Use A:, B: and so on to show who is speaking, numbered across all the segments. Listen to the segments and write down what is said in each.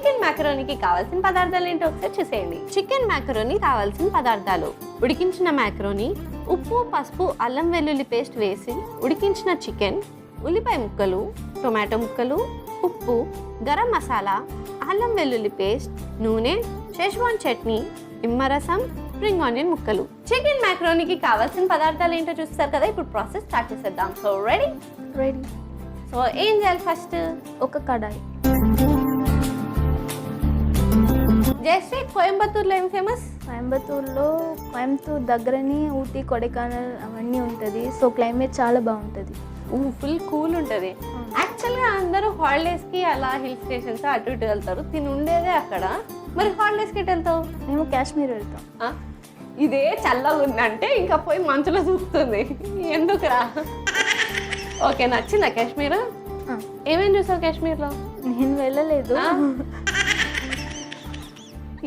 A: Chicken మ్యాకరోనీకి కావాల్సిన పదార్థాలు ఏంటో ఒకసారి చూసేయండి. చికెన్ మ్యాకరోనీ కావాల్సిన పదార్థాలు: ఉడికించిన మ్యాకరోనీ, ఉప్పు, పసుపు, అల్లం వెల్లుల్లి పేస్ట్ వేసి ఉడికించిన చికెన్, ఉల్లిపాయ ముక్కలు, టొమాటో ముక్కలు, ఉప్పు, గరం మసాలా, అల్లం వెల్లుల్లి పేస్ట్, నూనె, షెజ్వాన్ చట్నీ, నిమ్మరసం, స్ప్రింగ్ ఆనియన్ ముక్కలు. చికెన్ మ్యాకరోనీకి కావాల్సిన పదార్థాలు ఏంటో చూస్తారు కదా. ఇప్పుడు ప్రాసెస్ స్టార్ట్ చేసేద్దాం. So ready. సో ఏం చేయాలి? ఫస్ట్
B: ఒక కడాయి.
A: జయశ్రీ, కోయంబత్తూర్లో ఏం ఫేమస్?
B: కోయంబత్తూర్ దగ్గరని ఊటీ, కొడైకెనాల్ అవన్నీ ఉంటుంది. సో క్లైమేట్ చాలా బాగుంటుంది.
A: ఫుల్ కూల్ ఉంటుంది. యాక్చువల్గా అందరూ హాలిడేస్కి అలా హిల్ స్టేషన్స్ అటు ఇటు వెళ్తారు. తిని ఉండేదే అక్కడ. మరి హాలిడేస్కి ఎటు వెళ్తావు?
B: మేము కాశ్మీర్ వెళ్తాం.
A: ఇదే చల్లగా ఉందంటే ఇంకా పోయి మంచులో చూపుతుంది. ఎందుకురా? ఓకే, నచ్చిందా కాశ్మీర్? ఏమేమి చూసావు కాశ్మీర్లో?
B: నేను వెళ్ళలేదు.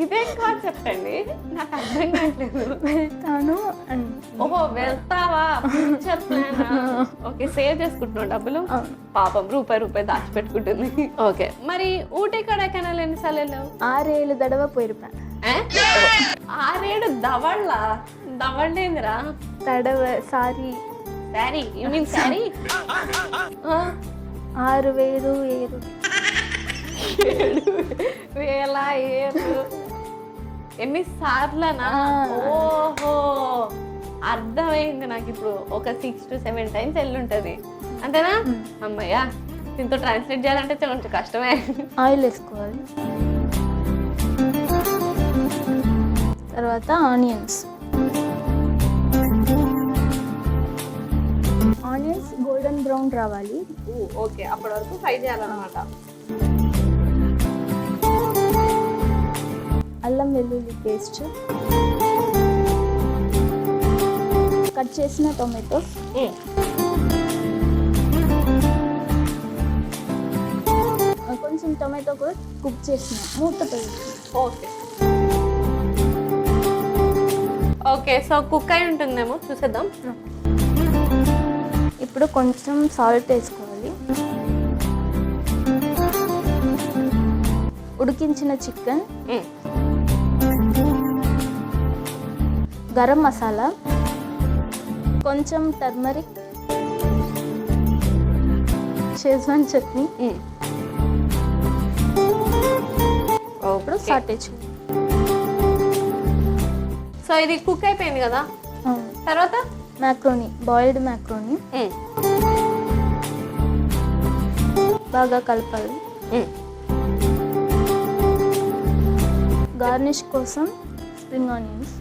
A: ఇదేం కాన్సెప్ట్ అండి, నాకు అర్థం కావట్లేదు.
B: వెళ్తాను.
A: ఓహో, వెళ్తావా? Future plan. ఓకే, సేవ్ చేసుకుంటున్నావు డబ్బులు? పాపం రూపాయి దాచిపెట్టుకుంటుంది. ఓకే, మరి ఊటీ, కొడైకెనాల్ ఎన్నిసార్లు వెళ్ళావు?
B: 6-7 దడవ పోయిరుపా.
A: 6-7 దవళ్ళేందిరా?
B: తడవ sorry.
A: Sari? You mean sari?
B: 6,000
A: ఎన్నిసార్లనా? ఓహో, అర్థమైంది నాకు ఇప్పుడు. ఒక 6 to 7 times వెళ్ళుంటది అంతేనా? అమ్మయ్యా, దీంతో ట్రాన్స్లేట్ చేయాలంటే కొంచెం కష్టమే.
B: ఆయిల్ వేసుకోవాలి. తర్వాత ఆనియన్స్ గోల్డెన్ బ్రౌన్ రావాలి.
A: ఓకే, అప్పటి వరకు ఫ్రై చేయాలన్నమాట.
B: అల్లం వెల్లుల్లి పేస్ట్, కట్ చేసిన టొమాటోస్, కొంచెం టొమాటో కూడా కుక్ చేసిన మూత పెట్టి.
A: ఓకే, సో కుక్ అయి ఉంటుందేమో, చూసేద్దాం.
B: ఇప్పుడు కొంచెం సాల్ట్ వేసుకోవాలి. ఉడికించిన చికెన్, గరం మసాలా, కొంచెం టర్మరిక్, షెజ్వాన్ చట్నీ. ఇప్పుడు సాటే చేయాలి.
A: సో ఇది కుక్ అయిపోయింది కదా. తర్వాత
B: మ్యాక్రోనీ, బాయిల్డ్ మ్యాక్రోనీ బాగా కలపాలి. గార్నిష్ కోసం స్ప్రింగ్ ఆనియన్స్,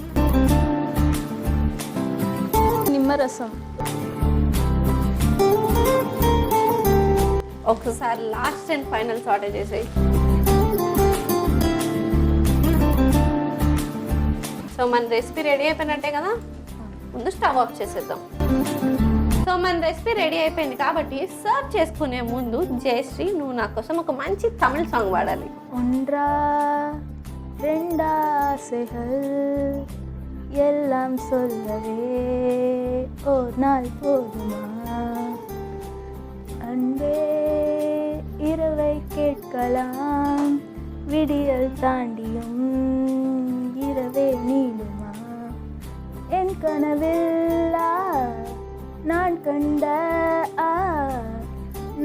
B: నిమ్మరసం.
A: ఒకసారి లాస్ట్ అండ్ ఫైనల్ సాటే చేసేయి. సో మన రెసిపీ రెడీ అయిపోయినట్టే కదా. ముందు స్టవ్ ఆఫ్ చేసేద్దాం. సో మన రెసిపీ రెడీ అయిపోయింది కాబట్టి సర్వ్ చేసుకునే ముందు జయశ్రీ, నువ్వు నా కోసం ఒక మంచి తమిళ సాంగ్ పాడాలి.
B: ஒன்றா ரெண்டா ஆசைகள் எல்லாம் சொல்லவே ஒரு நாள் போதுமா, அன்பே இரவை கேட்கலாம், விடியல் தாண்டியும் இரவே நீளுமா, என் கனவில்லா நான் கண்ட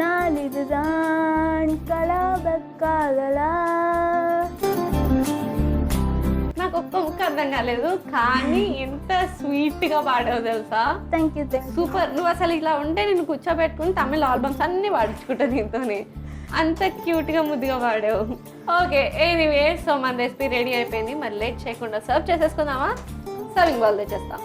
B: நாளிதுதான் கலாப కాదలా.
A: నాకు ఒక్క ముక్క అర్థం కాలేదు, కానీ ఎంత స్వీట్ గా పాడావు తెలుసా.
B: Thank you.
A: సూపర్. నువ్వు అసలు ఇలా ఉంటే నేను కూర్చోబెట్టుకుని తమిళ ఆల్బమ్స్ అన్ని పాడించుకుంటా దీంతోని. అంత క్యూట్ గా ముద్దుగా పాడావు. ఓకే, ఎనీవే, సో మన రెసిపీ రెడీ అయిపోయింది. మరి లేట్ చేయకుండా సర్వ్ చేసేసుకుందామా? సర్వింగ్ బౌల్ తెచ్చేస్తాం.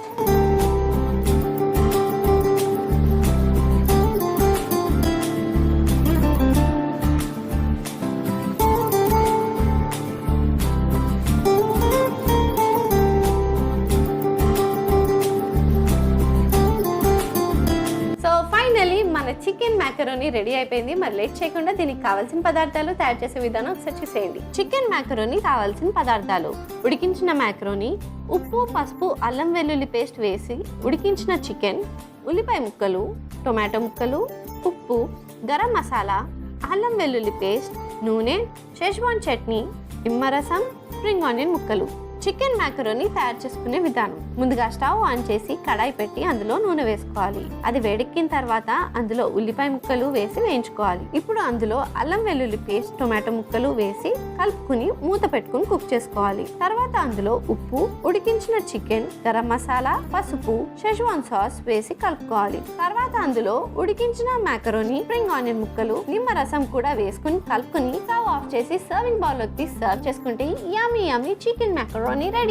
A: మన చికెన్ మ్యాకరోనీ రెడీ అయిపోయింది. మరి లేట్ చేయకుండా దీనికి కావాల్సిన పదార్థాలు తయారు చేసే విధానం ఒకసారి చూసేయండి. చికెన్ మ్యాకరోనీ కావాల్సిన పదార్థాలు: ఉడికించిన మ్యాకరోనీ, ఉప్పు, పసుపు, అల్లం వెల్లుల్లి పేస్ట్ వేసి ఉడికించిన చికెన్, ఉల్లిపాయ ముక్కలు, టొమాటో ముక్కలు, ఉప్పు, గరం మసాలా, అల్లం వెల్లుల్లి పేస్ట్, నూనె, షెజ్వాన్ చట్నీ, నిమ్మరసం, స్ప్రింగ్ ఆనియన్ ముక్కలు. చికెన్ మ్యాకరోని తయారు చేసుకునే విధానం. ముందుగా స్టవ్ ఆన్ చేసి కడాయి పెట్టి అందులో నూనె వేసుకోవాలి. అది వేడెక్కిన తర్వాత అందులో ఉల్లిపాయ ముక్కలు వేసి వేయించుకోవాలి. ఇప్పుడు అందులో అల్లం వెల్లుల్లి పేస్ట్, టొమాటో ముక్కలు వేసి కలుపుకుని మూత పెట్టుకుని కుక్ చేసుకోవాలి. తర్వాత అందులో ఉప్పు, ఉడికించిన చికెన్, గరం మసాలా, పసుపు, షెజ్వాన్ సాస్ వేసి కలుపుకోవాలి. తర్వాత అందులో ఉడికించిన మ్యాకరోని, స్ప్రింగ్ ఆనియన్ ముక్కలు, నిమ్మరసం కూడా వేసుకుని కలుపుకుని స్టవ్ ఆఫ్ చేసి సర్వింగ్ బౌల్ లోకి సర్వ్ చేసుకుంటే యమ్మీ యమ్మీ చికెన్ మ్యాకరోని రెడీ.